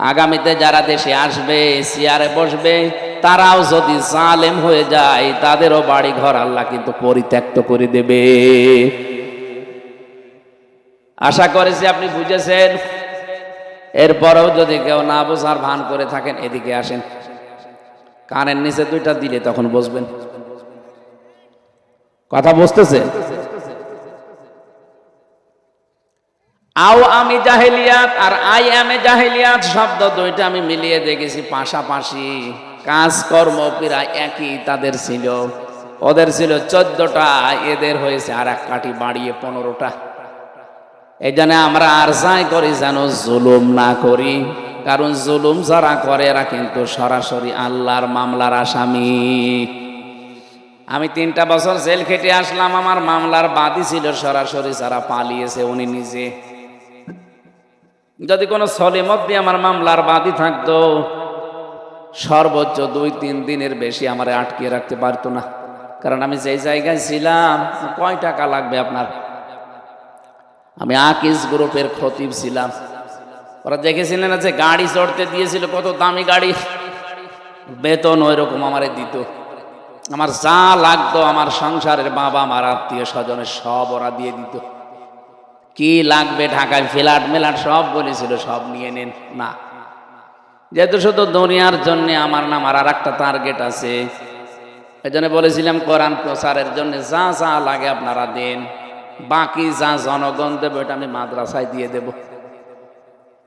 আগামীতে যারা দেশে আসবে, চেয়ারে বসবে, তারাও যদি জালেম হয়ে যায়, তাদেরও বাড়ি ঘর আল্লাহ কিন্তু পরিত্যক্ত করে দেবে। আশা করেছি আপনি বুঝেছেন। এরপরেও যদি কেউ না বোঝার ভান করে থাকেন, এদিকে আসেন, কানের নিচে দুইটা দিলে তখন বুঝবেন। কথা বুঝতেছে? আও আমি জাহেলিয়াত আর আই এম এ জাহেলিয়াত শব্দ দুইটা আমি মিলিয়ে দেখেছি পাশাপাশি। কাজকর্ম প্রায় একই তাদের ছিল। ওদের ছিল 14টা, এদের হয়েছে আর এক কাঠি বাড়িয়ে 15টা। এই জন্য আমরা আর যাই করি যেন জুলুম না করি, কারণ জুলুম যারা করে এরা কিন্তু সরাসরি আল্লাহর মামলার আসামি। আমি 3টা বছর জেল খেটে আসলাম, আমার মামলার বাদী ছিল সরাসরি যারা পালিয়েছে উনি নিজে। যদি কোনো সলিমত দিয়ে আমার মামলার বাদী থাকতো, সর্বোচ্চ 2-3 দিনের বেশি আমারে আটকিয়ে রাখতে পারতো না। কারণ আমি যেই জায়গায় ছিলাম, কয় টাকা লাগবে আপনার? আমি আকিজ গ্রুপের খতিব ছিলাম। ওরা দেখেছিলেন যে গাড়ি চড়তে দিয়েছিল, কত দামি গাড়ি, বেতন ওই রকম আমারে দিত। আমার যা লাগতো আমার সংসারের বাবা আমার আত্মীয় স্বজনের সব ওরা দিয়ে দিত। কি লাগবে ঢাকায় ফ্ল্যাট মেলাট সব বলেছিল, সব নিয়ে নেন। না, যেহেতু শুধু দুনিয়ার জন্য আমার নাম আর একটা টার্গেট আছে, এই জন্য বলেছিলাম কোরআন প্রচারের জন্য যা যা লাগে আপনারা দেন, বাকি যা জনগণ দেবে ওটা আমি মাদ্রাসায় দিয়ে দেব।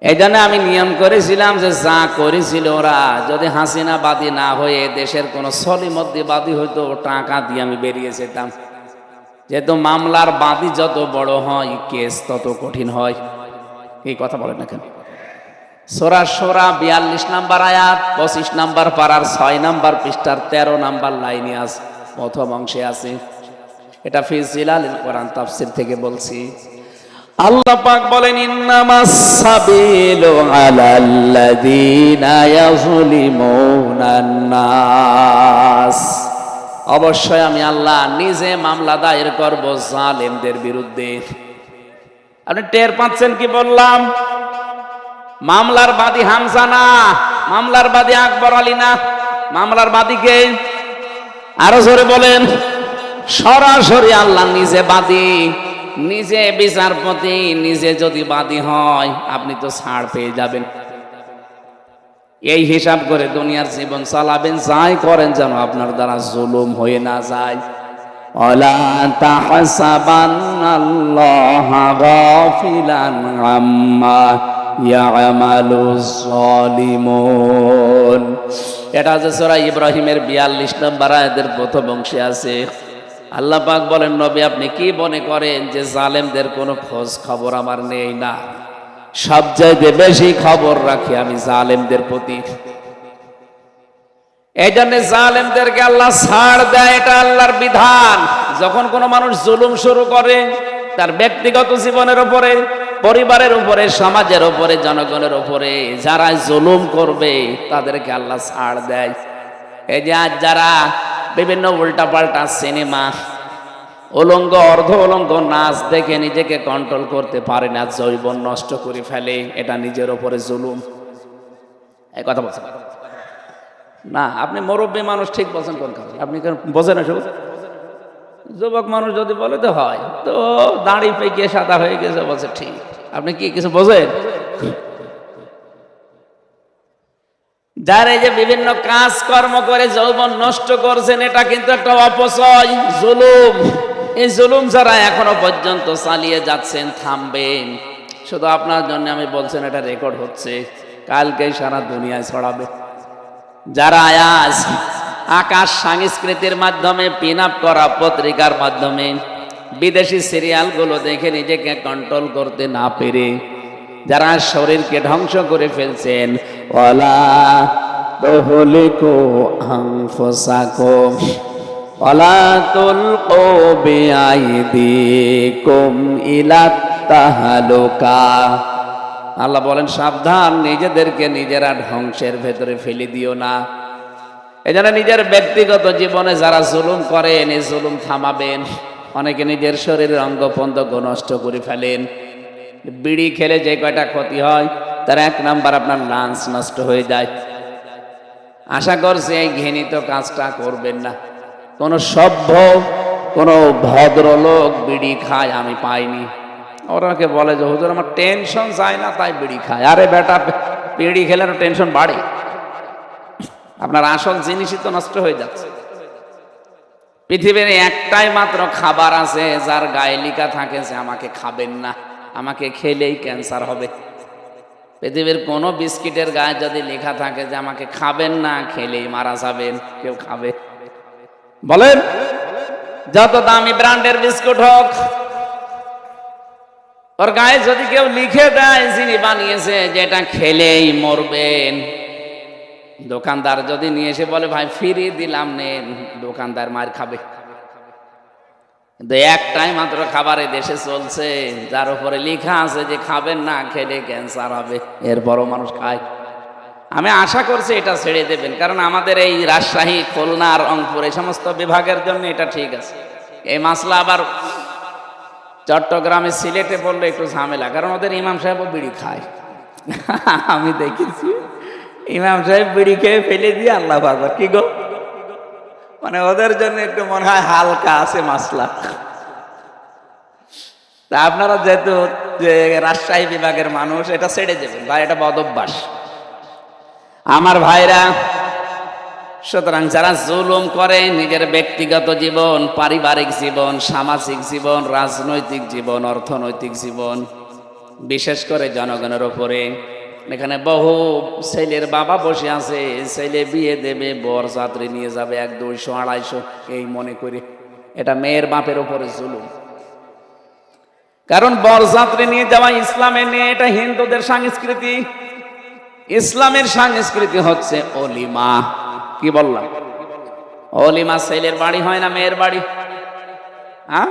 এই জন্য আমি নিয়ম করেছিলাম যে যা করেছিল ওরা, যদি হাসিনা বাদী না হয়ে দেশের কোনো সলিমদ্দি বাদী হইতো, টাকা দিয়ে আমি বেরিয়ে যেতাম। যেহেতু মামলার বাদী যত বড় হয়, কেস তত কঠিন হয়। এই কথা বলেন না কেন? সূরা শূরা 42 নম্বর আয়াত, 25 নম্বর পারার 6 নম্বর পৃষ্ঠার 13 নম্বর লাইনে আছে, প্রথম অংশে আছে। এটা ফি জিলালিল কোরআন তাফসীর থেকে বলছি। আল্লাহ পাক বলেন, ইন্নামাস সাবিলু আলাল্লাযীনা ইয়াযলিমুনান নাস। অবশ্যই আমি আল্লাহ নিজে মামলা দায়ের করব জালেমদের বিরুদ্ধে। আপনি টের পাচ্ছেন কি বললাম? মামলার বাদী হামজা না, মামলার বাদী আকবর আলী না, মামলার বাদী কে? আরো জোরে বলেন। সরাসরি আল্লাহ নিজে বাদী, নিজে বিচারপতি, নিজে যদি বাদী হয় আপনি তো ছাড় পেয়ে যাবেন। এই হিসাব করে দুনিয়ার জীবন চালাবেন, যাই করেন যেন আপনার দ্বারা জুলুম হয়ে না যায়। ওয়ালা তাহসাবান্নাল্লাহা গাফিলান আম্মা ইয়ামালুজ জালিমুন। এটা যে সূরা ইব্রাহিমের 42 নম্বর আয়াতের প্রথম অংশে আছে। আল্লাহ পাক বলেন, নবী আপনি কি মনে করেন যে জালেমদের কোনো খোঁজ খবর আমার নেই? না, সবচাইতে বেশি খবর রাখি আমি জালেমদের প্রতি। এই জন্য জালেমদেরকে আল্লাহ ছাড় দেয়, এটা আল্লাহর বিধান। যখন কোনো মানুষ জুলুম শুরু করে, তার ব্যক্তিগত জীবনের উপরে, পরিবারের উপরে, সমাজের উপরে, জনগণের উপরে, যারা জুলুম করবে তাদেরকে আল্লাহ ছাড় দেয়। এই যে আজ যারা বিভিন্ন উল্টাপাল্টা সিনেমা, উলঙ্গ অর্ধ উলঙ্গ নাচ দেখে নিজেকে কন্ট্রোল করতে পারে না, যৌবন নষ্ট করে ফেলে, এটা নিজের উপরে জুলুম। এই কথা বলছেন না? আপনি মুরব্বী মানুষ, ঠিক বলছেন। কোন কথা আপনি বোঝেন না? যুবক মানুষ যদি বলে তো হয়, তো দাড়ি পেকে সাদা হয়ে গেছে, বলছে ঠিক। আপনি কি কিছু বোঝেন? যারা এই যে বিভিন্ন কাজকর্ম করে যৌবন নষ্ট করছেন, এটা কিন্তু একটা অপচয়, জুলুম। এই জুলুম যারা এখনো পর্যন্ত চালিয়ে যাচ্ছেন, থামবেন। শুধু আপনার জন্য আমি বলছেন, এটা রেকর্ড হচ্ছে, কালকেই সারা দুনিয়ায় ছড়াবে। যারা আজ আকাশ সংস্কৃতির মাধ্যমে, পিন আপ করা পত্রিকার মাধ্যমে, বিদেশি সিরিয়ালগুলো দেখে নিজেকে কন্ট্রোল করতে না পেরে যারা শরীরকে ধ্বংস করে ফেলছেন, ওয়ালা তুহলিকু আনফুসাকুম ওয়ালা তুলকু বিআইদিকুম ইলা তাহলুকা। আল্লাহ বলেন, সাবধান, নিজেদেরকে নিজেরা ধ্বংসের ভেতরে ফেলে দিও না। এজন্য নিজের ব্যক্তিগত জীবনে যারা জুলুম করেন, এই জুলুম থামাবেন। অনেকে নিজের শরীরের অঙ্গ প্রত্যঙ্গ নষ্ট করে ফেলেন। বিড়ি খেলে যে কয়টা ক্ষতি হয়, তার 1 নাম্বার আপনার লাঞ্চ নষ্ট হয়ে যায়। আশা করছি এই ঘৃণিত কাজটা করবেন না। কোন সভ্য কোন ভদ্রলোক বিড়ি খায় আমি পাইনি। ওরাকে বলে যে হুজুর আমার টেনশন যায় না তাই বিড়ি খায়। আরে বেটা, বিড়ি খেলে টেনশন বাড়ে, আপনার আসল জিনিসই তো নষ্ট হয়ে যাচ্ছে। পৃথিবীর একটাই মাত্র খাবার আছে যার গায়ে লেখা থাকে যে আমাকে খাবেন না, আমাকে খেলেই ক্যান্সার হবে। পৃথিবীর কোনো বিস্কিটের গায়ে যদি লেখা থাকে যে আমাকে খাবেন না, খেলেই মারা যাবেন, কেউ খাবে? বলেন, যত দামি ব্র্যান্ডের বিস্কুট হোক, ওর গায়ে যদি কেউ লিখে দেয় যিনি বানিয়েছে যেটা খেলেই মরবেন, দোকানদার যদি নিয়ে এসে বলে ভাই ফিরিয়ে দিলাম নেন, দোকানদার মার খাবে। কিন্তু একটাই মাত্র খাবারে দেশে চলছে যার উপরে লেখা আছে যে খাবেন না, খেলে ক্যান্সার হবে, এরপরও মানুষ খায়। আমি আশা করছি এটা ছেড়ে দেবেন, কারণ আমাদের এই রাজশাহী, খুলনা, রংপুর এই সমস্ত বিভাগের জন্য এটা ঠিক আছে। এই মাসলা আবার চট্টগ্রামে, সিলেটে পড়লে একটু ঝামেলা, কারণ ওদের ইমাম সাহেবও বিড়ি খায়। আমি দেখেছি ইমাম সাহেব বিড়ি খেয়ে ফেলে দিয়ে আল্লাহ আকবার, কি গো, মানে ওদের জন্য একটু মনে হয় হালকা আছে মাসলা। তা আপনারা যেহেতু যে রাজশাহী বিভাগের মানুষ, এটা ছেড়ে দেবেন ভাই, এটা বদ অভ্যাস আমার ভাইরা। সুতরাং যারা জুলুম করে নিজের ব্যক্তিগত জীবন, পারিবারিক জীবন, সামাজিক জীবন, রাজনৈতিক জীবন, অর্থনৈতিক জীবন, বিশেষ করে জনগণের উপরে, এখানে বহু ছেলের বাবা বসে আছে, ছেলে বিয়ে দেবে, বরযাত্রী নিয়ে যাবে 100, 200, 250 এই মনে করে, এটা মেয়ের বাপের উপরে জুলুম। কারণ বরযাত্রী নিয়ে যাওয়া ইসলামে নেই, এটা হিন্দুদের সংস্কৃতি। ইসলামের সংস্কৃতি হচ্ছে অলিমা। কি বললাম? অলিমা ছেলের বাড়ি হয় না মেয়ের বাড়ি? হ্যাঁ,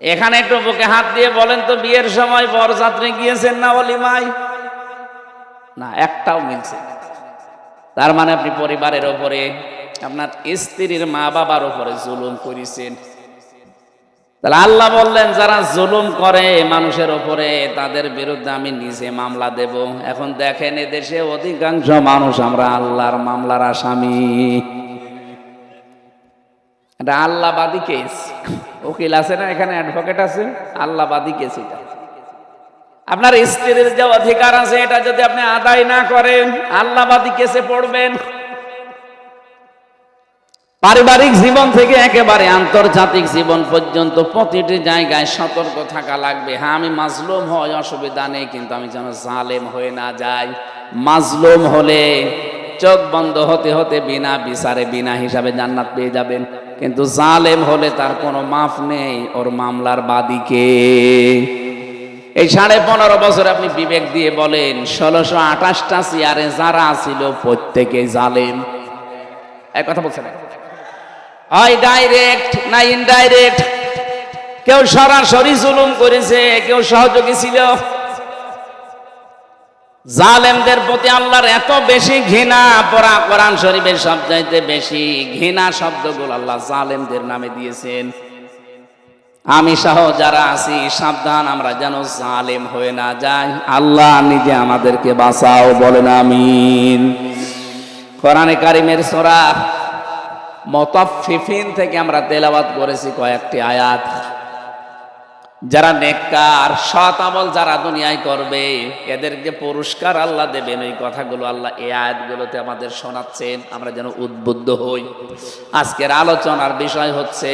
এখানে একটু বুকে হাত দিয়ে বলেন তো, বিয়ের সময় বরযাত্রী গিয়েছেন না অলিমায়? না, একটাও মিলছে। তার মানে আপনি পরিবারের উপরে, আপনার স্ত্রীর মা বাবার উপরে জুলুম করেছেন। তাহলে আল্লাহ বললেন যারা জুলুম করে মানুষের উপরে, তাদের বিরুদ্ধে আমি নিজে মামলা দেব। এখন দেখেন এদেশে অধিকাংশ মানুষ আমরা আল্লাহর মামলার আসামি। এটা আল্লাহবাদী কেস। উকিল আছে না এখানে, অ্যাডভোকেট আছে, আল্লাহবাদী কেস এটা। আপনার স্ত্রীর যে অধিকার আছে এটা যদি আপনি আদায় না করেন, আল্লাহবাদী কেসে পড়বেন। পারিবারিক জীবন থেকে একেবারে আন্তর্জাতিক জীবন পর্যন্ত প্রতিটি জায়গায় সতর্ক থাকা লাগবে। হ্যাঁ, আমি মাজলুম হই, অসুবিধা নেই, কিন্তু আমি যেন জালেম হয়ে না যাই। মাজলুম হলে চোখ বন্ধ হতে হতে বিনা বিচারে, বিনা হিসাবে জান্নাত পেয়ে যাবেন, কিন্তু জালেম হলে তার কোনো মাফ নেই, ওর মামলার বাদীকে। এই 15.5 বছর আপনি বিবেক দিয়ে বলেন, 1628টা চেয়ারে যারা ছিল প্রত্যেকে জালেম। এক কথা বলছেন, হয় ডাইরেক্ট না ইনডাইরেক্ট। কেউ সরাসরি জুলুম করেছে, কেউ সহযোগী ছিল। জালেমদের প্রতি আল্লাহর এত বেশি ঘৃণা, পড়া কোরআন শরীফের সবচাইতে বেশি ঘৃণা শব্দগুলো আল্লাহ জালেমদের নামে দিয়েছেন। আমি সহ যারা আছি সাবধান, আমরা যেন জালেম হয়ে না যাই। আল্লাহ নিজে আমাদেরকে বাঁচাও, বলেন আমিন। কোরআনে কারিমের সূরা মুতাফফিফিন থেকে আমরা তেলাওয়াত করেছি কয়েকটি আয়াত। যারা নেককার, সৎ আমল যারা দুনিয়ায় করবে, এদেরকে পুরস্কার আল্লাহ দেবেন। ওই কথাগুলো আল্লাহ এই আয়াতগুলোতে আমাদের শোনাচ্ছেন, আমরা যেন উদ্বুদ্ধ হই। আজকের আলোচনার বিষয় হচ্ছে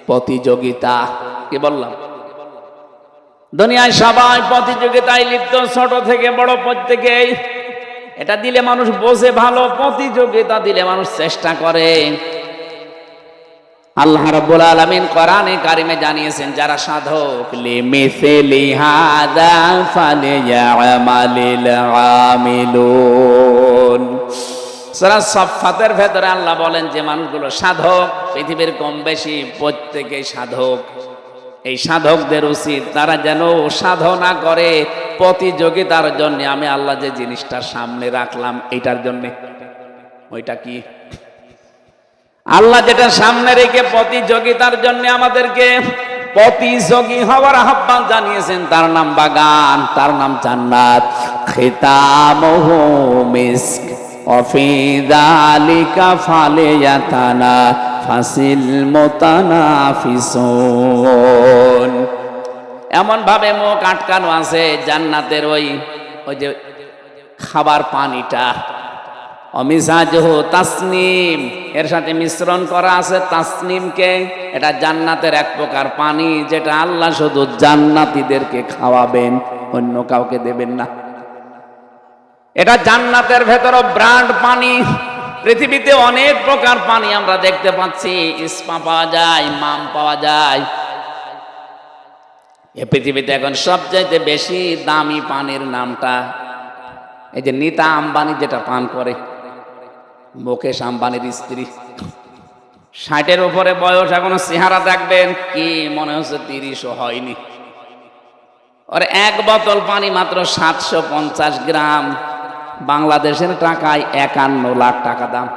প্রতিযোগিতা। কি বললাম? দুনিয়ায় সবাই প্রতিযোগিতায় লিপ্ত, ছোট থেকে বড় প্রত্যেকেই। এটা দিলে মানুষ বোঝে ভালো, প্রতিযোগিতা দিলে মানুষ চেষ্টা করে। আল্লাহ রাব্বুল আলামিন কোরআনে কারিমে জানিয়েছেন, যারা সাধক, লিমিসলি হাদা ফালিয়ামালিল আমিলুন। সূরা সাফফাতের ভেতরে আল্লাহ বলেন যে মানুষগুলো সাধক, পৃথিবীর কম বেশি প্রত্যেকেই সাধক। এই সাধকদের উচিত তারা যেন সাধনা করে প্রতিযোগিতার জন্য। আমি আল্লাহ যে জিনিসটা সামনে রাখলাম এটার জন্য, ওইটা কি? আল্লাহ যেটা সামনে রেখে প্রতিযোগিতার জন্য আমাদেরকে প্রতিযোগী হওয়ার আহ্বান জানিয়েছেন, তার নাম বাগান, তার নাম জান্নাত। খিতামুহু মিস্ক ওয়া ফি যালিকা ফালিয়াতানাফাসিল মুতানাফিসুন। এমন ভাবে মুখ আটকানো আছে জান্নাতের ওই যে খাবার পানিটা, অমিজাজহু তাসনিম, এর সাথে মিশ্রণ করা আছে তাসনিমকে। এটা জান্নাতের এক প্রকার পানি, যেটা আল্লাহ শুধু জান্নাতীদেরকে খাওয়াবেন, অন্য কাউকে দেবেন না। এটা জান্নাতের ভেতরে ব্র্যান্ড পানি। পৃথিবীতে অনেক প্রকার পানি আমরা দেখতে পাচ্ছি, ইসমা পাওয়া যায়, মাম পাওয়া যায়। এ পৃথিবীতে এখন সবচাইতে বেশি দামি পানির নামটা এই যে নীতা আম্বানি যেটা পান করে, মুকেশ আম্বানির স্ত্রী। 60-এর উপরে বয়স, এখনো চেহারা দেখবেন কি মনে হচ্ছে 30ও হয়নি। আর এক বোতল পানি মাত্র 750 গ্রাম, বাংলাদেশের টাকায় 51 লাখ টাকা দাম।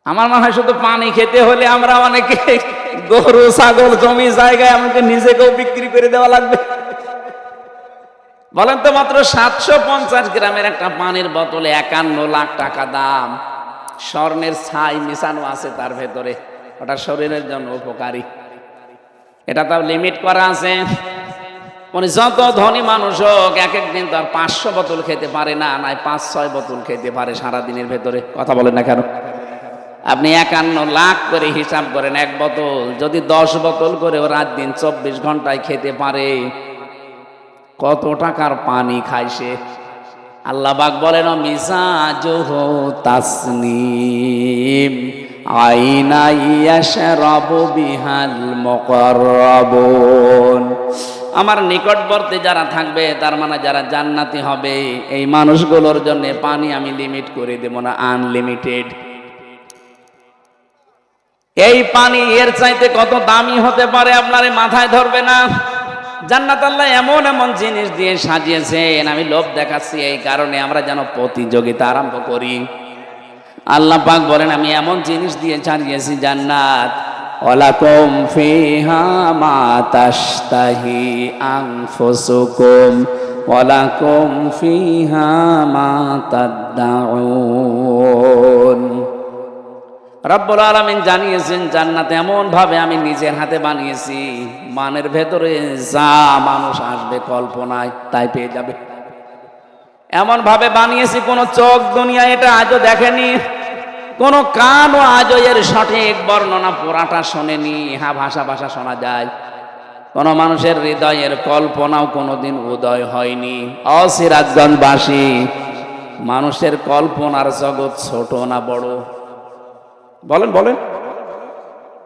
আমার মনে হয় শুধু পানি খেতে হলে আমরা অনেকে গরু ছাগল জমি জায়গায় আমাকে নিজেকেও বিক্রি করে দেওয়া লাগবে। বলেন তো, মাত্র 750 গ্রামের একটা পানির বোতলে 51 লাখ টাকা দাম। স্বর্ণের ছাই মিশানো আছে তার ভেতরে, ওটা শরীরের জন্য উপকারী। এটা তাও লিমিট করা আছে। মানে যত ধনী মানুষ হোক, এক একদিন তো আর 500 বোতল খেতে পারে না, নাই 5-6 বোতল খেতে পারে সারাদিনের ভেতরে। কথা বলেন না কেন? আপনি 51 লাখ করে হিসাব করেন, এক বোতল যদি 10 বোতল করে ও রাত দিন 24 ঘন্টায় খেতে পারে, কত টাকার পানি খায় সে। আল্লাহ পাক বলেন মিজাজুহু তাসনিম আইনা ইয়াশরাবু বিহাল মুকাররাবুন। আমার নিকটবর্তী যারা থাকবে, তার মানে যারা জান্নাতি হবে, এই মানুষগুলোর জন্য পানি আমি লিমিট করে দেব না, আনলিমিটেড। এই পানি এর চাইতে কত দামি হতে পারে আপনার মাথায় ধরবে না। জান্নাত আল্লাহ এমন এমন জিনিস দিয়ে সাজিয়েছেন, আমি লোভ দেখাচ্ছি এই কারণে আমরা যেন প্রতিযোগিতা আরম্ভ করি। আল্লাহ পাক বলেন আমি এমন জিনিস দিয়ে সাজিয়েছি জান্নাত, ওয়ালাকুম ফিহা মা তাশতাহি আনফুসুকুম ওয়ালাকুম ফিহা মা তাদউন। রব্বুল আলামিন জানিয়েছেন জান্নাত এমন ভাবে আমি নিজের হাতে বানিয়েছি, মানের ভেতরে যা মানুষ আসবে কল্পনায় তাই পেয়ে যাবে। এমন ভাবে বানিয়েছি কোন চোখ দুনিয়া এটা আজও দেখেনি, কোন কানও আজও এর সঠিক বর্ণনা পুরাটা শোনেনি। হ্যাঁ, ভাষা ভাষা শোনা যায়, কোন মানুষের হৃদয়ের কল্পনাও কোনোদিন উদয় হয়নি। সিরাজগঞ্জবাসী, মানুষের কল্পনার জগৎ ছোট না বড়? বলেন বলেন,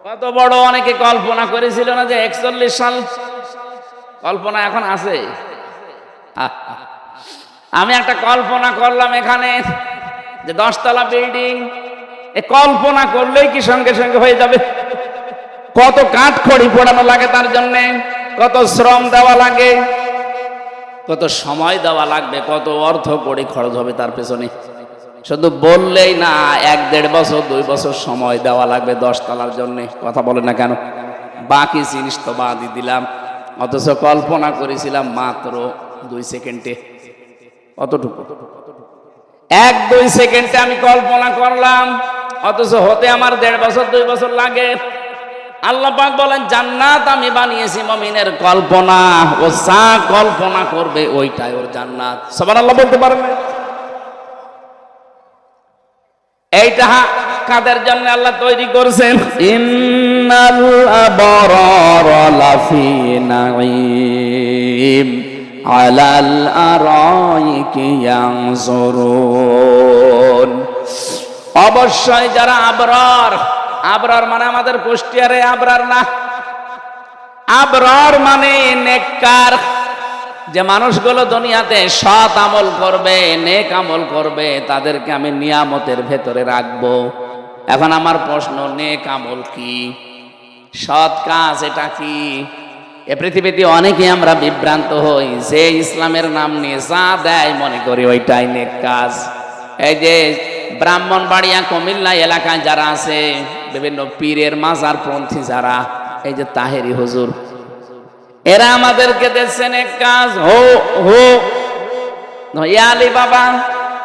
কত বড় অনেকে কল্পনা করেছিল না যে 41 সাল কল্পনা এখন আছে। আমি একটা কল্পনা করলাম এখানে যে 10 তলা বিল্ডিং, এ কল্পনা করলেই কি সঙ্গে সঙ্গে হয়ে যাবে? কত কাঠ খড়ি পোড়ানো লাগে তার জন্যে, কত শ্রম দেওয়া লাগে, কত সময় দেওয়া লাগবে, কত অর্থ কড়ি খরচ হবে তার পেছনে। শুধু বললেই না, 1-1.5 বছর 2 বছর সময় দেওয়া লাগবে 10 তলার জন্য। কথা বলে না কেন? বাকি জিনিস তো বাদই দিলাম, অথচ কল্পনা করেছিলাম মাত্র 2 সেকেন্ডে। অতটুকু 1-2 সেকেন্ডে আমি কল্পনা করলাম, অথচ হতে আমার 1.5 বছর 2 বছর লাগে। আল্লাহ পাক বলেন জান্নাত আমি বানিয়েছি মুমিনের কল্পনা, ও যা কল্পনা করবে ওইটাই ওর জান্নাত। সুবহানাল্লাহ বলতে পারেন না? এইটা কাদের জন্য আল্লাহ তৈরি করেছেন? ইন্নাল আবরারা লাফি নাঈম আলাল আরাইকি ইয়ানজুরুন। অবশ্যই যারা আবরার, আবরার মানে আমাদের কুষ্টিয়ারে আবরার না, আবরার মানে নেককার, যে মানুষগুলো দুনিয়াতে সৎ আমল করবে, নেক আমল করবে, তাদেরকে আমি নিয়ামতের ভেতরে রাখবো। এখন আমার প্রশ্ন, নেক আমল কি? সৎ কাজ এটা কি? এ পৃথিবীতে অনেকে আমরা বিভ্রান্ত হই, যে ইসলামের নাম নিয়ে যা দেয় মনে করি ওইটাই নেক কাজ। এই যে ব্রাহ্মণবাড়িয়া কুমিল্লা এলাকায় যারা আছে, বিভিন্ন পীরের মাজার পন্থী যারা, এই যে তাহেরি হুজুর, এরা আমাদেরকে দিচ্ছেন এক কাজ, হো হো ইয়ালি বাবা,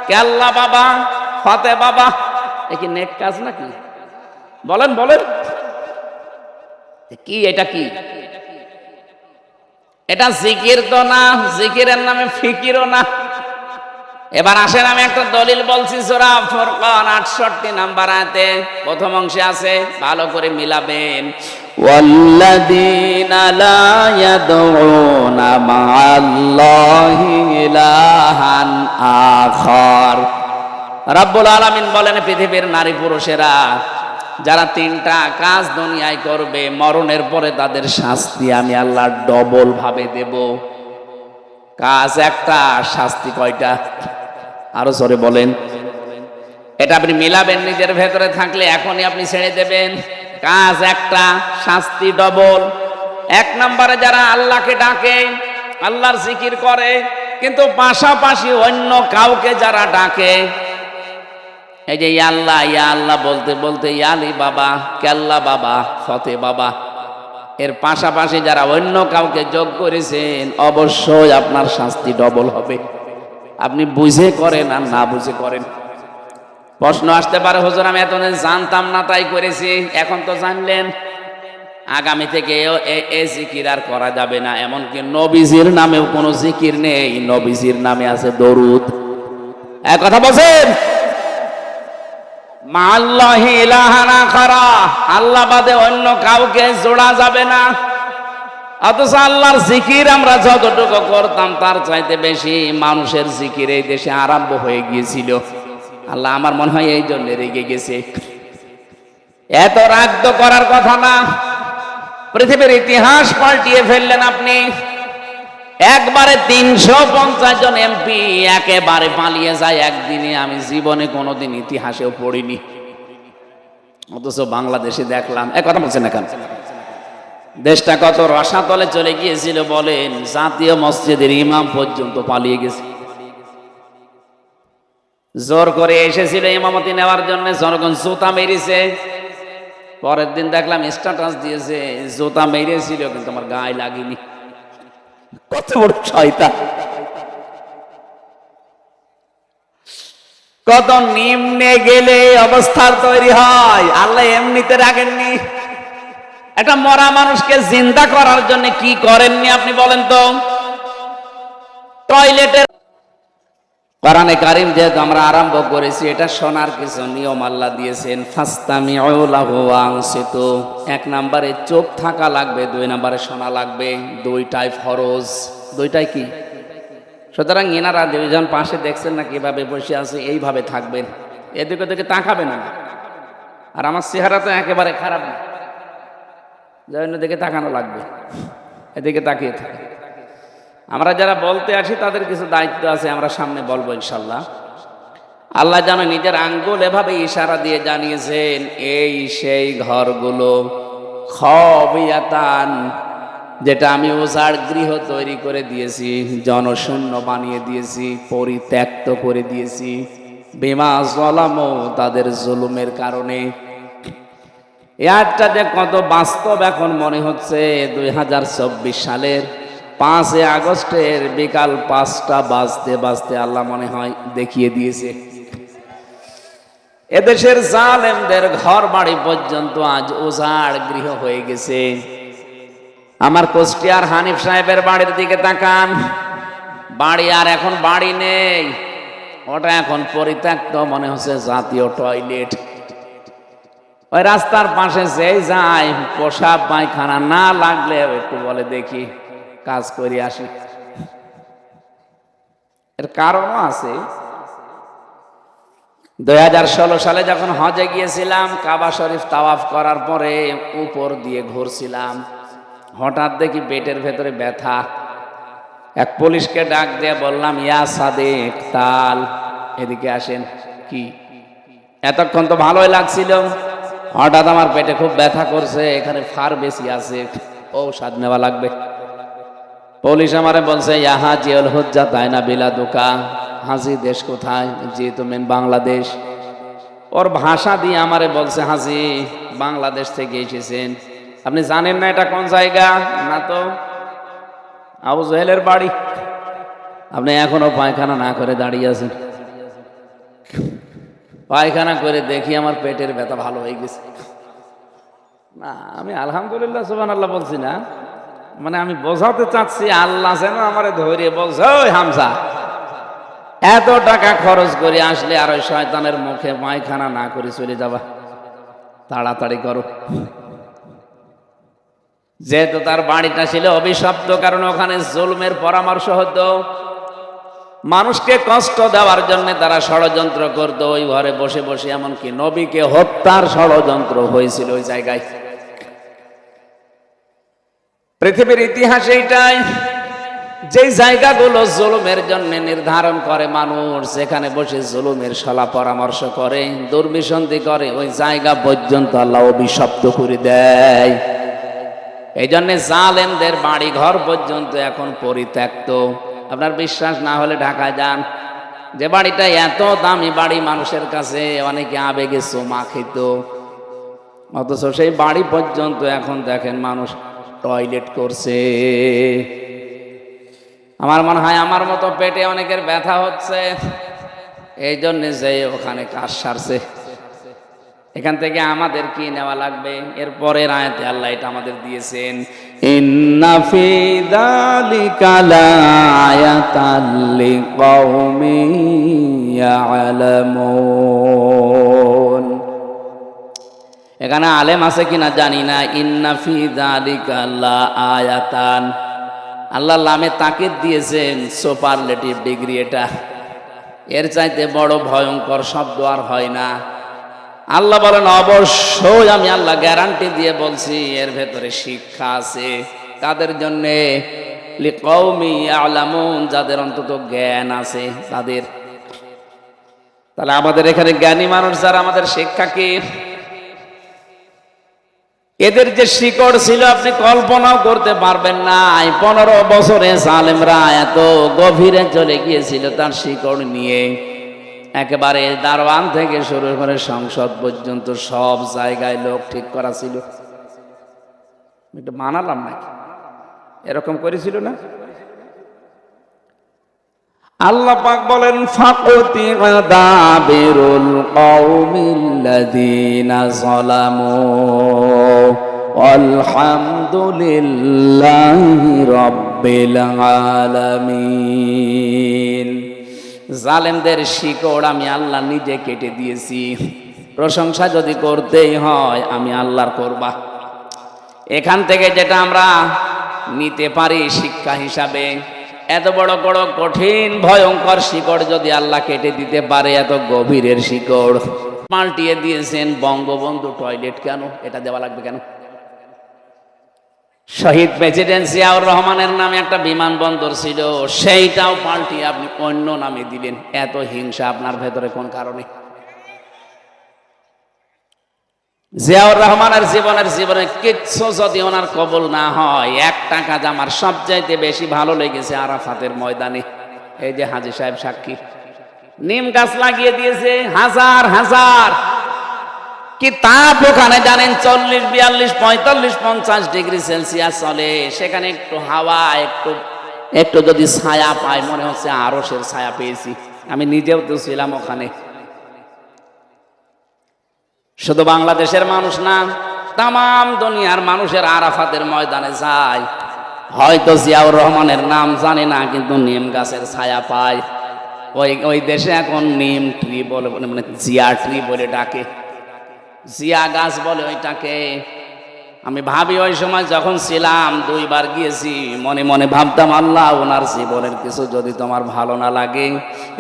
কেল্লা বাবা, ফতে বাবা, এ কি নেক কাজ নাকি? বলেন বলেন, কি এটা? কি এটা? জিকির তো না, জিকিরের নামে ফিকিরও না। এবার আসেন, আমি একটা দলিল বলছি, সূরা ফুরকান 68 নাম্বার আয়াতে প্রথম অংশে আছে, ভালো করে মিলাবেন। ওয়াল্লাযীনা লা ইয়াদউনা মা'আল্লাহি ইলাহান আখার। রাব্বুল আলামিন বলেন, পৃথিবীর নারী পুরুষেরা যারা তিনটা কাজ দুনিয়ায় করবে, মরণের পরে তাদের শাস্তি আমি আল্লাহ ডবল ভাবে দেব। কাজ একটা, শাস্তি কয়টা? আরো জোরে বলেন। এটা আপনি মিলাবেন নিজের ভেতরে থাকলে এখনই আপনি ছেড়ে দেবেন। কাজ একটা, শাস্তি ডবল। এক নম্বরে যারা আল্লাহকে ডাকে, আল্লাহর জিকির করে, কিন্তু পাশাপাশি অন্য কাউকে যারা ডাকে, এই যে ইয়া আল্লাহ বলতে বলতে ইয়ালি বাবা, কেল্লা বাবা, ফতে বাবা, এর পাশাপাশি যারা অন্য কাউকে যোগ করেছেন, অবশ্যই আপনার শাস্তি ডবল হবে। আপনি বুঝে করেন আর না বুঝে করেন। প্রশ্ন আসতে পারে, হুজুর আমি এতদিন জানতাম না তাই করেছি, এখন তো জানলেন, আগামী থেকে এ জিকির আর করা যাবে না। এমনকি নবীজির নামেও কোনো জিকির নেই, নবীজির নামে আছে দরুদ। এক কথা বলছেন, মা'আল্লাহি ইলাহান আখার, আল্লাহ বাদে অন্য কাউকে জোড়া যাবে না। অথচ আল্লাহর জিকির আমরা যতটুকু করতাম তার চাইতে বেশি মানুষের জিকির এই দেশে আরম্ভ হয়ে গিয়েছিল। আল্লাহ আমার মনে হয় এই জন্য রেগে গেছে। এত রাগ তো করার কথা না। পৃথিবীর ইতিহাস পাল্টিয়ে ফেললেন আপনি। একবারে 350 জন এমপি একেবারে পালিয়ে যায় একদিনে, আমি জীবনে কোনোদিন ইতিহাসেও পড়িনি। অথচ বাংলাদেশে দেখলাম, এক কথা বলছেন না কেন, দেশটা কত রসাতলে চলে গিয়েছিল বলেন। জাতীয় মসজিদের ইমাম পর্যন্ত পালিয়ে গেছে। জোর করে এসেছিল ইমামতি নেওয়ার জন্য, জনগণ জুতা মেরেছে। পরের দিন দেখলাম স্ট্যাটাস দিয়েছে, জুতা মেরেছিল কিন্তু আমার গায়ে লাগেনি। কত বড় শয়তান, কত নিম্নে গেলে অবস্থার তৈরি হয়। আল্লাহ এমনিতে রাখেননি, একটা মরা মানুষকে জিন্দা করার জন্য কি করেননি আপনি বলেন তো? টয়লেটের কোরআনে কারীম যেহেতু আমরা আরম্ভ করেছি, এটা শোনার কিছু নিয়ম আল্লাহ দিয়েছেন। ফাসতামিউ লাহু ওয়া আনসিতু। এক নম্বরে চোখ থাকা লাগবে, দুই নম্বরে শোনা লাগবে। দুইটাই ফরজ। দুইটাই কি? সুতরাং এনারা দুইজন পাশে দেখছেন না কিভাবে বসে আছে, এইভাবে থাকবেন, এদিকে ওদিকে তাকাবেন না। আর আমার চেহারা তো একেবারে খারাপ না, জন্য দিকে তাকানো লাগবে, এদিকে তাকিয়ে থাকে। আমরা যারা বলতে আসি তাদের কিছু দায়িত্ব আছে, আমরা সামনে বলবো ইনশাল্লাহ। আল্লাহ যেন নিজের আঙ্গুল এভাবে ইশারা দিয়ে জানিয়েছেন, এই সেই ঘরগুলো খাবিয়াতান, যেটা আমি উজাড় গৃহ তৈরি করে দিয়েছি, জনশূন্য বানিয়ে দিয়েছি, পরিত্যক্ত করে দিয়েছি, বিমা যালামু, তাদের জুলুমের কারণে। একটা যে কত বাস্তব এখন মনে হচ্ছে। 2024 সালের 5 আগস্টের বিকাল 5টা বাজতে বাজতে আল্লাহ মনে হয় দেখিয়ে দিয়েছে। এদেশের জালেমদের ঘর বাড়ি পর্যন্ত আজ উজাড় গৃহ হয়ে গেছে। আমার কুষ্টিয়ার হানিফ সাহেবের বাড়ির দিকে তাকান, বাড়ি আর এখন বাড়ি নেই, ওটা এখন পরিত্যক্ত মনে হচ্ছে জাতীয় টয়লেট। ওই রাস্তার পাশে যে যায়, পোশাক পায়খানা না লাগলে একটু বলে দেখি কাজ করে আসি। এর কারণও আছে। 2016 সালে যখন হজে গিয়েছিলাম, কাবা শরীফ তাওয়াফ করার পরে উপর দিয়ে ঘুরছিলাম, হঠাৎ দেখি পেটের ভেতরে ব্যথা। এক পুলিশকে ডাক দিয়ে বললাম, ইয়া সাদেক তাল, এদিকে আসেন। কি? এতক্ষণ তো ভালোই লাগছিল, হঠাৎ আমার পেটে খুব ব্যথা করছে, এখানে ফার্মেসি আছে, ঔষধ নেওয়া লাগবে। পুলিশ আমারে বলছে, ইয়া হাজিউল হুজ্জা তাইনা বিলাদুকা, হাজি দেশ কোথায়? জি তুমি বাংলাদেশ। ওর ভাষা দিয়ে আমারে বলছে, হাজি বাংলাদেশ থেকে এসেছেন, আপনি জানেন না এটা কোন জায়গা? না তো, আবু জেহেলের বাড়ি। আপনি এখনো পায়খানা না করে দাঁড়িয়ে আছেন। পায়খানা করে দেখি আমার পেটের ব্যথা ভালো হয়ে গেছে। না, আমি আলহামদুলিল্লাহ সুবহানাল্লাহ বলছি না, মানে আমি বোঝাতে চাচ্ছি আল্লাহ যেন আমারে ধরে বলছে, ওই হামজা, এত টাকা খরচ করে আসলে আর ওই শয়তানের মুখে পায়খানা না করে চলে যাবা, তাড়াতাড়ি করো। যেহেতু তার বাড়িটা ছিল অভিশপ্ত, কারণ ওখানে জুলমের পরামর্শ হতো, মানুষকে কষ্ট দেওয়ার জন্য তারা ষড়যন্ত্র করতো ওই ঘরে বসে বসে, এমনকি নবীকে হত্যার ষড়যন্ত্র হয়েছিল ওই জায়গায়। পৃথিবীর ইতিহাসে এইটাই, যে জায়গাগুলো জুলুমের জন্য নির্ধারণ করে মানুষ, সেখানে বসে জুলুমের সলা পরামর্শ করে, দুর্বিসন্ধি করে, ওই জায়গা পর্যন্ত আল্লাহ অভিশপ্ত করে দেয়। এই জন্য জালেমদের বাড়ি ঘর পর্যন্ত এখন পরিত্যক্ত। আপনার বিশ্বাস না হলে ঢাকায় যান, যে বাড়িটা এত দামি বাড়ি, মানুষের কাছে অনেকে আবেগে চুমা খেত, অথচ সেই বাড়ি পর্যন্ত এখন দেখেন মানুষ টয়লেট করছে। আমার মনে হয় আমার মতো পেটে অনেকের ব্যথা হচ্ছে, এই জন্য যে ওখানে কাজ সারছে। এখান থেকে আমাদের কি নেওয়া লাগবে? এরপরের আয়াতে আল্লাহ এটা আমাদের দিয়েছেন, ইন্না ফি যালিকা লাআয়াতাল লিকাউমিন ইয়ালামুন। এখানে আলেম আছে কিনা জানি না, ইন্না ফি যালিকা লাআয়াতান, আল্লাহ লামে তাকিদ দিয়েছেন, সুপারলেটিভ ডিগ্রি এটা, এর চাইতে বড় ভয়ঙ্কর শব্দ আর হয় না। আল্লাহ বলেন অবশ্যই আমি আল্লাহ গ্যারান্টি দিয়ে বলছি, এর ভেতরে শিক্ষা আছে। কাদের জন্যে? লিকাউমি ইয়ালামুন, যাদের অন্তত জ্ঞান আছে তাদের। তাহলে আমাদের এখানে জ্ঞানী মানুষ যারা, আমাদের শিক্ষা কি? এদের যে শিকড় ছিল আপনি কল্পনাও করতে পারবেন না। 15 বছরে জালেমরা এত গভীরে চলে গিয়েছিল তার শিকড় নিয়ে, একেবারে দারওয়ান থেকে শুরু করে সংসদ পর্যন্ত সব জায়গায় লোক ঠিক করা ছিল। একটু মানালাম নাকি? এরকম করেছিল না? আল্লাহ পাক বলেন, ফাকুতিআ দাবিরুল কওমিল্লাযীনা যালামু আলহামদুলিল্লাহি রাব্বিল আলামিন। জালেমদের শিকড় আমি আল্লাহ নিজে কেটে দিয়েছি। প্রশংসা যদি করতেই হয় আমি আল্লাহর করবা। এখান থেকে যেটা আমরা নিতে পারি শিক্ষা হিসাবে, এত বড় বড় কঠিন ভয়ঙ্কর শিকড় যদি আল্লাহ কেটে দিতে পারে, এত গভীরের শিকড় পাল্টিয়ে দিয়েছেন। বঙ্গবন্ধু টয়লেট কেন? এটা দেওয়া লাগবে কেন? শহীদ প্রেসিডেন্ট জিয়াউর রহমানের নামে একটা বিমানবন্দর ছিল, সেইটাও পাল্টিয়ে আপনি অন্য নামে দিলেন। এত হিংসা আপনার ভেতরে কোন কারণে? জিয়াউর রহমানের জীবনে কিচ্ছু যদি ওনার কবুল না হয়, একটা কাজ আমার সবচাইতে বেশি ভালো লেগেছে আরাফাতের ময়দানে। এই যে হাজী সাহেব সাক্ষী, নিম গাছ লাগিয়ে দিয়েছে, হাজার হাজার। কি তাপ ওখানে জানেন? 40, 42, 45, 50 ডিগ্রি সেলসিয়াস চলে। সেখানে একটু হাওয়া, একটু যদি ছায়া পায়, মনে হচ্ছে আরশের ছায়া পেয়েছি। আমি নিজেও তো ছিলাম ওখানে। শুধু বাংলাদেশের মানুষ না, তামাম দুনিয়ার মানুষের আরাফাতের ময়দানে যায়। হয়তো জিয়াউর রহমানের নাম জানে না, কিন্তু নিম গাছের ছায়া পায়। ওই দেশে এখন নিম ট্রি বলে, মানে জিয়া ট্রি বলে ডাকে, জিয়া গাছ বলে ওইটাকে। আমি ভাবি ওই সময় যখন ছিলাম, 2 বার গিয়েছি, মনে মনে ভাবতাম, আল্লাহ ওনার জীবনের কিছু যদি তোমার ভালো না লাগে,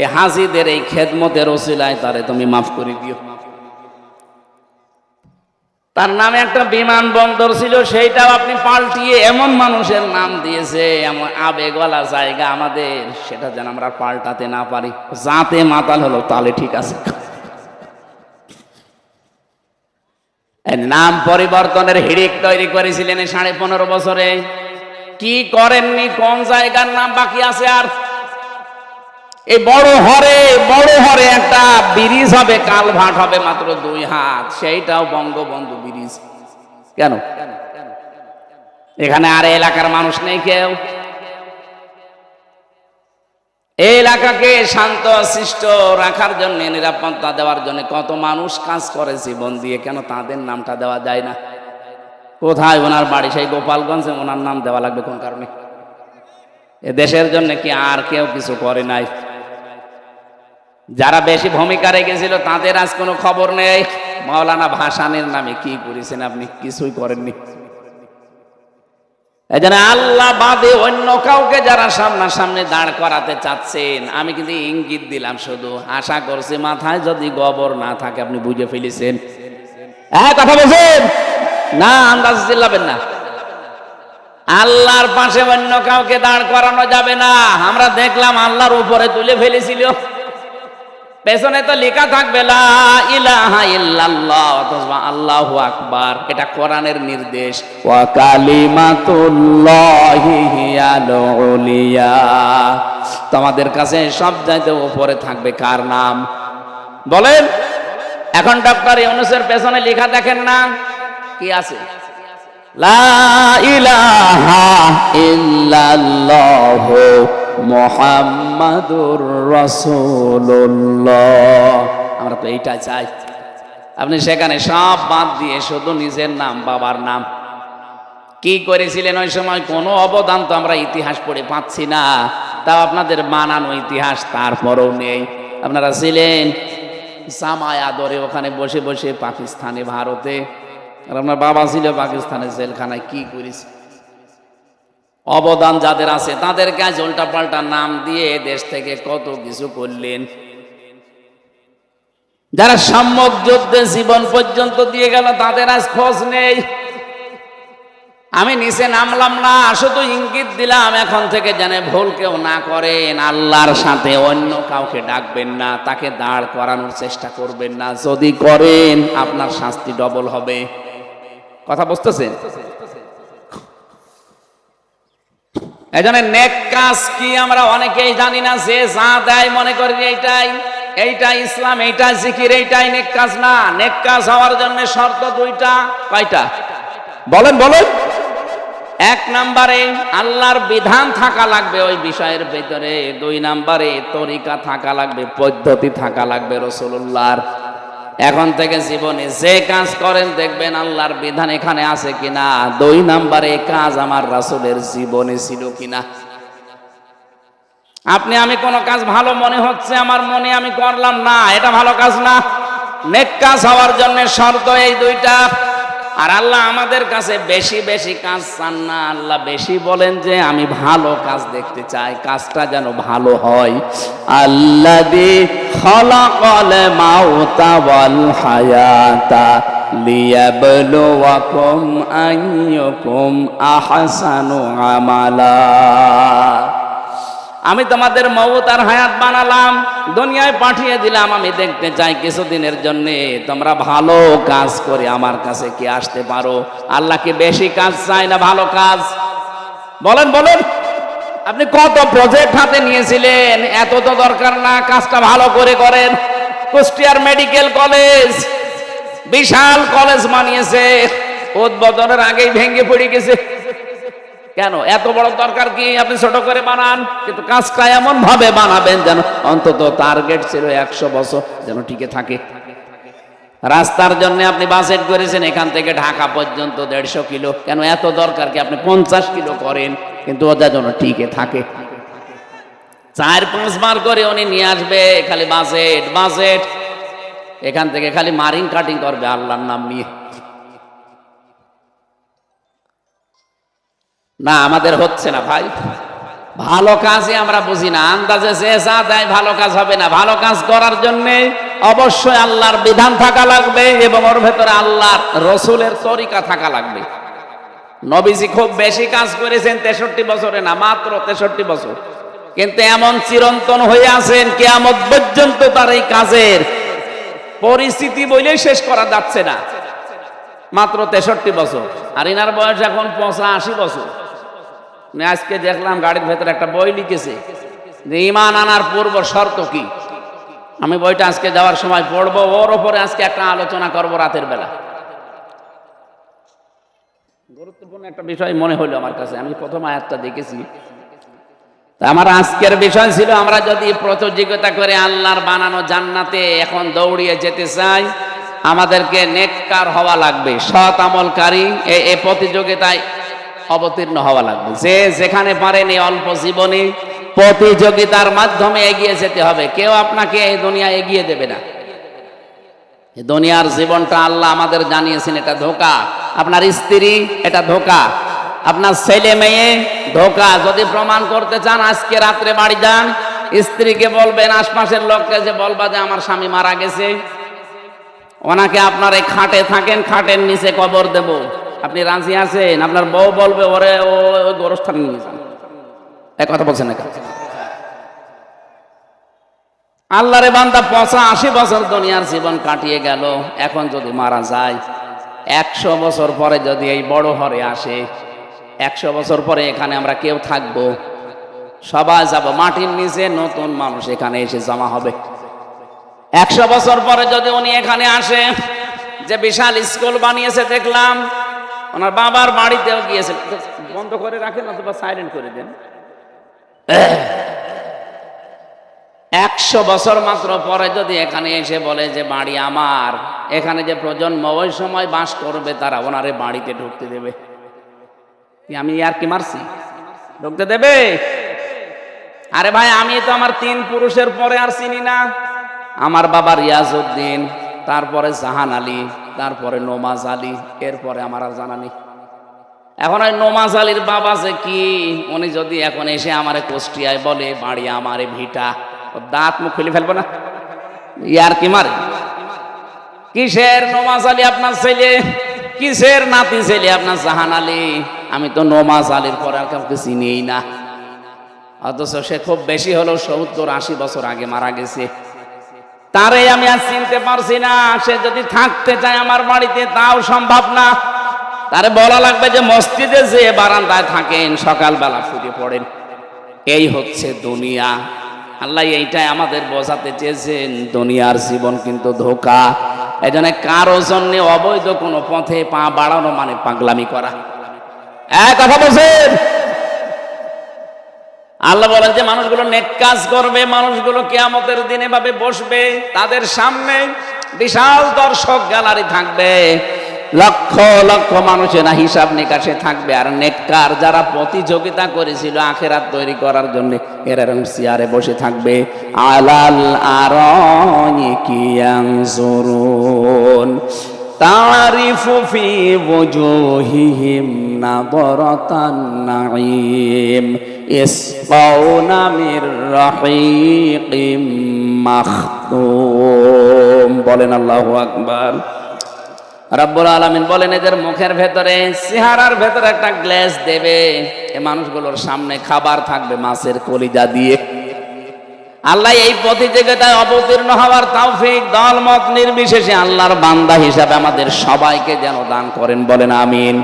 এই হাজীদের এই খেদমতের ওসিলায় তারে তুমি মাফ করে দিও। তার নামে একটা বিমানবন্দর ছিল, সেইটাও আপনি পাল্টিয়ে এমন মানুষের নাম দিয়েছে, এমন আবেগওয়ালা জায়গা আমাদের, সেটা যেন আমরা পাল্টাতে না পারি। যাতে মাতাল হলো তাহলে ঠিক আছে। নাম পরিবর্তনের হিড়িক তৈরি করেছিলেন 15.5 বছরে। কি করেননি? কোন জায়গার নাম বাকি আছে? আর এই বড় হরে একটা ব্রিজ হবে, কালভার্ট হবে মাত্র 2 হাত, সেইটাও বঙ্গবন্ধু ব্রিজ। কেন? এখানে আর এলাকার মানুষ নেই কেউ? এই এলাকাকে শান্ত শিষ্ট রাখার জন্য, নিরাপত্তা দেওয়ার জন্য কত মানুষ কাজ করে জীবন দিয়ে, কেন তাদের নামটা দেওয়া যায় না? কোথায় ওনার বাড়ি? সেই গোপালগঞ্জে, ওনার নাম দেওয়া লাগবে কোন কারণে? এ দেশের জন্য কি আর কেউ কিছু করে নাই? যারা বেশি ভূমিকা রেখেছিল তাদের আজ কোনো খবর নেই। মাওলানা ভাসানের নামে কি করেছেন আপনি? কিছুই করেননি। এই জন্য আল্লাহ বাদে অন্য কাউকে যারা সামনাসামনি দাঁড় করাতে চাচ্ছেন, আমি কিন্তু ইঙ্গিত দিলাম, শুধু আশা করছি মাথায় যদি গোবর না থাকে আপনি বুঝে ফেলেছেন। হ্যাঁ, কথা বলছেন না, আন্দাজ দিলাবেন না। আল্লাহর পাশে অন্য কাউকে দাঁড় করানো যাবে না। আমরা দেখলাম আল্লাহর উপরে তুলে ফেলেছিল, পেছনে তো লেখা থাকবে লা ইলাহা ইল্লাল্লাহ, অথচ আল্লাহু আকবার। এটা কোরআনের নির্দেশ। ওয়া কালিমাতুল্লাহি হিয়াল উলিয়া। তোমাদের কাছে সব চাইতে উপরে থাকবে কার নাম বলেন? এখন ডক্টর ইউনূসের পেছনে লেখা দেখেন না, কি আছে? লা ইলাহা ইল্লাল্লাহু মুহাম্মাদুর রাসূলুল্লাহ। আমরা তো এইটা চাই। আপনি সেখানে সব বাদ দিয়ে শুধু নিজের নাম, বাবার নাম, কি করেছিলেন ওই সময় কোনো অবদান তো আমরা ইতিহাস পড়ে পাচ্ছি না। তাও আপনাদের বানানো ইতিহাস তারপরেও নেই। আপনারা ছিলেন জামায় আদরে ওখানে বসে বসে পাকিস্তানে, ভারতে, আর আপনার বাবা ছিল পাকিস্তানের জেলখানায়। কি করেছে? অবদান যাদের আছে তাদেরকে আজ উল্টা পাল্টা নাম দিয়ে দেশ থেকে কত কিছু করলেন। যারা সম্মুখ যুদ্ধে জীবন পর্যন্ত দিয়ে গেল তাদের আজ খোঁজ নেই। আমি নিচে নামলাম না, শুধু ইঙ্গিত দিলাম এখন থেকে যেন ভুল কেউ না করেন। আল্লাহর সাথে অন্য কাউকে ডাকবেন না, তাকে দাঁড় করানোর চেষ্টা করবেন না। যদি করেন আপনার শাস্তি ডবল হবে। কথা বুঝতেছেন? এজন্য নেক কাজ কি আমরা অনেকেই জানি না। যে যা দেয় মনে করি এইটাই ইসলাম, এইটা জিকির, এইটাই নেক কাজ। না, নেক কাজ হওয়ার জন্য শর্ত দুইটা। কয়টা বলেন? এক নম্বরে আল্লাহর বিধান থাকা লাগবে ওই বিষয়ের ভিতরে। দুই নম্বরে তরিকা থাকা লাগবে, পদ্ধতি থাকা লাগবে রাসূলুল্লাহর। এখন থেকে জীবনে যে কাজ করেন দেখবেন আল্লাহর বিধান এখানে আছে কিনা। দুই নম্বরে কাজ আমার রাসূলের জীবনে ছিল কিনা। আপনি আমি কোন কাজ ভালো মনে হচ্ছে আমার মনে, আমি করলাম না, এটা ভালো কাজ না। নেক কাজ হওয়ার জন্য শর্ত এই দুইটা। আর আল্লাহ আমাদের কাছে বেশি বেশি কাজ চান না। আল্লাহ বেশি বলেন যে আমি ভালো কাজ দেখতে চাই, কাজটা যেন ভালো হয়। আল্লাযী খালাকাল মাউতা ওয়াল হায়াতা লিয়াবলুয়াকুম আইয়ুকুম আহসানু আমালা। আমি তোমাদের মওত আর হায়াত বানালাম, দুনিয়ায় পাঠিয়ে দিলাম। আমি দেখতে চাই কিছুদিনের জন্য তোমরা ভালো কাজ করে আমার কাছে কি আসতে পারো। আল্লাহকে বেশি কাজ চাই না ভালো কাজ? বলেন। আপনি কত প্রজেক্ট হাতে নিয়েছিলেন, এত তো দরকার না, কাজটা ভালো করে করেন। কুষ্টিয়ার মেডিকেল কলেজ বিশাল কলেজ বানিয়েছে, উদ্বোধনের আগেই ভেঙে পড়ে গেছে। কেন? এত বড় দরকার কি আপনি ছোট করে বানান, কিন্তু কাজটা এমন ভাবে বানাবেন যেন অন্তত টার্গেট ছিল 100 বছর যেন টিকে থাকে। রাস্তার জন্য আপনি বাজেট করেছেন এখান থেকে ঢাকা পর্যন্ত 150 কিলো, কেন? এত দরকার কি আপনি 50 কিলো করেন, কিন্তু ওটা যেন টিকে থাকে। 4-5 বার করে উনি নিয়ে আসবে খালি বাজেট। এখান থেকে খালি মারিং কাটিং করবে আল্লাহর নাম নিয়ে। না, আমাদের হচ্ছে না ভাই। ভালো কাজে আমরা বুঝি না, আন্দাজে যে যা দেয় ভালো কাজ হবে না। ভালো কাজ করার জন্য অবশ্যই আল্লাহর বিধান থাকা লাগবে এবং ওর ভেতরে আল্লাহর রাসূলের তরিকা থাকা লাগবে। নবীজি খুব বেশি কাজ করেছেন 63 বছরে, না মাত্র 63 বছর, কিন্তু এমন চিরন্তন হয়ে আছেন কিয়ামত পর্যন্ত তার এই কাজের পরিস্থিতি বলেই শেষ করা যাচ্ছে না। মাত্র 63 বছর, আর ইনার বয়স এখন 85 বছর। আজকে দেখলাম গাড়ির ভেতরে একটা বই লিখেছে যে ঈমান আনার পূর্ব শর্ত কি। আমি বইটা আজকে যাওয়ার সময় পড়বো, ওর উপরে আজকে একটা আলোচনা করব রাতের বেলা। গুরুত্বপূর্ণ নতুন একটা বিষয় মনে হলো আমার কাছে, আমি প্রথম আয়াতটা দেখেছি। আমার আজকের বিষয় ছিল, আমরা যদি প্রতিযোগিতা করে আল্লাহর বানানো জান্নাতে এখন দৌড়িয়ে যেতে চাই, আমাদেরকে নেককার হওয়া লাগবে, সৎ আমলকারী। এই প্রতিযোগিতায় অবতীর্ণ হওয়া লাগবে। যে যেখানে পারেন এই অল্প জীবনে প্রতিযোগিতার মাধ্যমে এগিয়ে যেতে হবে। কেউ আপনাকে এই দুনিয়া এগিয়ে দেবে না। এই দুনিয়ার জীবনটা আল্লাহ আমাদের জানিয়েছেন এটা ধোঁকা। আপনার স্ত্রী এটা ধোঁকা, আপনার ছেলে মেয়ে ধোঁকা। যদি প্রমাণ করতে চান আজকে রাত্রে বাড়ি যান, স্ত্রীকে বলবেন, আশপাশের লোককে যে বলবা যে আমার স্বামী মারা গেছে, ওনাকে আপনার এই খাটে থাকেন, খাটের নিচে কবর দেব, আপনি রাজি আছেন? আপনার বউ বলবে ওরে ও গোরস্থানে নিয়ে যান। এক কথা বলছেন না? আল্লাহরে বান্দা 85 বছর দুনিয়ার জীবন কাটিয়ে গেল, এখন যদি মারা যায়, 100 বছর পরে যদি এই বড় হরে আসে, 100 বছর পরে এখানে আমরা কেউ থাকবো, সবাই যাব মাটির নিচে, নতুন মানুষ এখানে এসে জমা হবে। 100 বছর পরে যদি উনি এখানে আসে, যে বিশাল স্কুল বানিয়েছে দেখলাম, ওনার বাবার বাড়িতেও গিয়েছে, বন্ধ করে রাখেন অথবা সাইলেন্ট করে দেন। 100 বছর মাত্র পরে যদি এখানে এসে বলে যে বাড়ি আমার, এখানে যে প্রজন্ম ওই সময় বাস করবে তারা ওনারে বাড়িতে ঢুকতে দেবে? আমি আর কি মারছি? ঢুকতে দেবে? আরে ভাই, আমি তো আমার 3 পুরুষের পরে আর চিনি না। আমার বাবা রিয়াজউদ্দিন, তারপরে জাহান আলী, তারপরে নোমাজ আলী, এরপরে আমার আর জানা নেই। এখন ওই নোমাজ আলীর বাবা যে কি, উনি যদি এখন এসে আমারে কুষ্টিয়ায় বলে বাড়ি আমারে ভিটা, দাঁত মুখ খুলে ফেলবো না? ইয়ার কি মারে? কিসের নোমাজ আলী আপনার ছেলে, কিসের নাতি ছেলে আপনার জাহান আলী? আমি তো নোমাজ আলীর পরে আর কাউকে চিনিই না। অথচ সে খুব বেশি হলেও 70-80 বছর আগে মারা গেছে। তারে আমি আর চিনতে পারছি না। সে যদি থাকতে চায় আমার বাড়িতে, তাও সম্ভব না। তারে বলা লাগবে যে মসজিদে যে বারান্দায় থাকেন, সকালবেলা ফুটে পড়েন। এই হচ্ছে দুনিয়া। আল্লাহ এইটাই আমাদের বোঝাতে চেয়েছেন, দুনিয়ার জীবন কিন্তু ধোঁকা। এই জন্য কারো জন্য অবৈধ কোনো পথে পা বাড়ানো মানে পাগলামি করা। এক কথা বলছেন, আল্লাহ বলেন যে মানুষগুলো নেক কাজ করবে, মানুষগুলো কিয়ামতের দিনে ভাবে বসবে, তাদের সামনে বিশাল দর্শক গ্যালারি থাকবে, লক্ষ লক্ষ মানুষেরা হিসাব নিকাশে থাকবে। আর নেককার যারা প্রতিযোগিতা করেছিল আখিরাত তৈরি করার জন্য, এরা এরকম চেয়ারে বসে থাকবে। আলাল আরাইকি ইয়ানজুরুন তারিফু ফি ওজুহিহিম নাদরাতান নাঈম ইসকাউনা মির রাহিকিম মাখতুম। বলেন আল্লাহু আকবার। রব্বুল আলামিন বলেন, এদের মুখের ভেতরে, চেহারার ভেতরে একটা গ্লাস দেবে। এই মানুষগুলোর সামনে খাবার থাকবে মাছের কলিজা দিয়ে। আল্লাহ এই প্রতিযোগিতায় অবতীর্ণ হওয়ার তৌফিক দলমত নির্বিশেষে আল্লাহর বান্দা হিসাবে আমাদের সবাইকে যেন দান করেন। বলেন আমিন।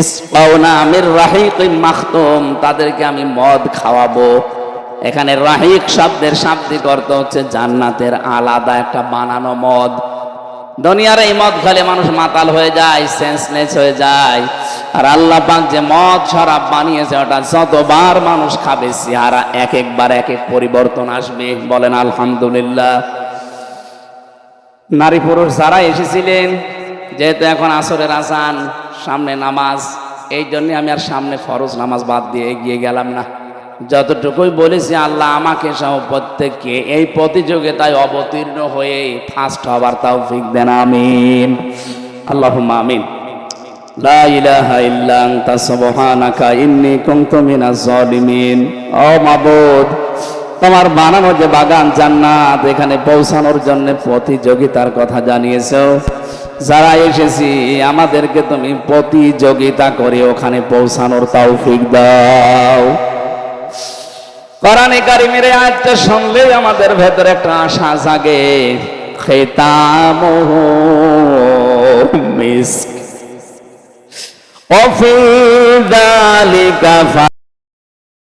ইসকাউনা মির রাহিকিম মাখতুম, তাদেরকে আমি মদ খাওয়াবো। এখানে রাহিক শব্দের শাব্দিক অর্থ হচ্ছে জান্নাতের আলাদা একটা বানানো মদ। দুনিয়ার এই মদ খেলে মানুষ মাতাল হয়ে যায়, সেন্সলেস হয়ে যায়। আর আল্লাহ পাক যে মদ শরাব বানিয়েছে, ওটা যতবার মানুষ খাবে চেহারা এক একবার এক এক পরিবর্তন আসবে। বলেন আলহামদুলিল্লাহ। নারী পুরুষ যারা এসেছিলেন, যেহেতু এখন আসরের আজান, সামনে নামাজ, এই জন্য আমি আর সামনে ফরজ নামাজ বাদ দিয়ে এগিয়ে গেলাম না। যতটুকুই বলেছি, আল্লাহ আমাকে সহ প্রত্যেককে এই প্রতিযোগিতায় অবতীর্ণ হয়ে ফার্স্ট হবার তৌফিক দেন। আমিন, আল্লাহুম্মা আমিন। লা ইলাহা ইল্লা আনতা সুবহানাকা ইন্নী কুনতু মিনাজ জালিমিন। ও মাবুদ, তোমার বানানো যে বাগান জান্নাত, এখানে পৌঁছানোর জন্য প্রতিযোগিতার কথা জানিয়েছো। যারা এসেছি আমাদেরকে তুমি প্রতিযোগিতা করে ওখানে পৌঁছানোর তৌফিক দাও। কোরআনে কারিমের আয়াতটা শুনলেই আমাদের ভেতরে একটা আশা জাগে। খিতামুহু মিস্ক ওয়া ফি যালিকা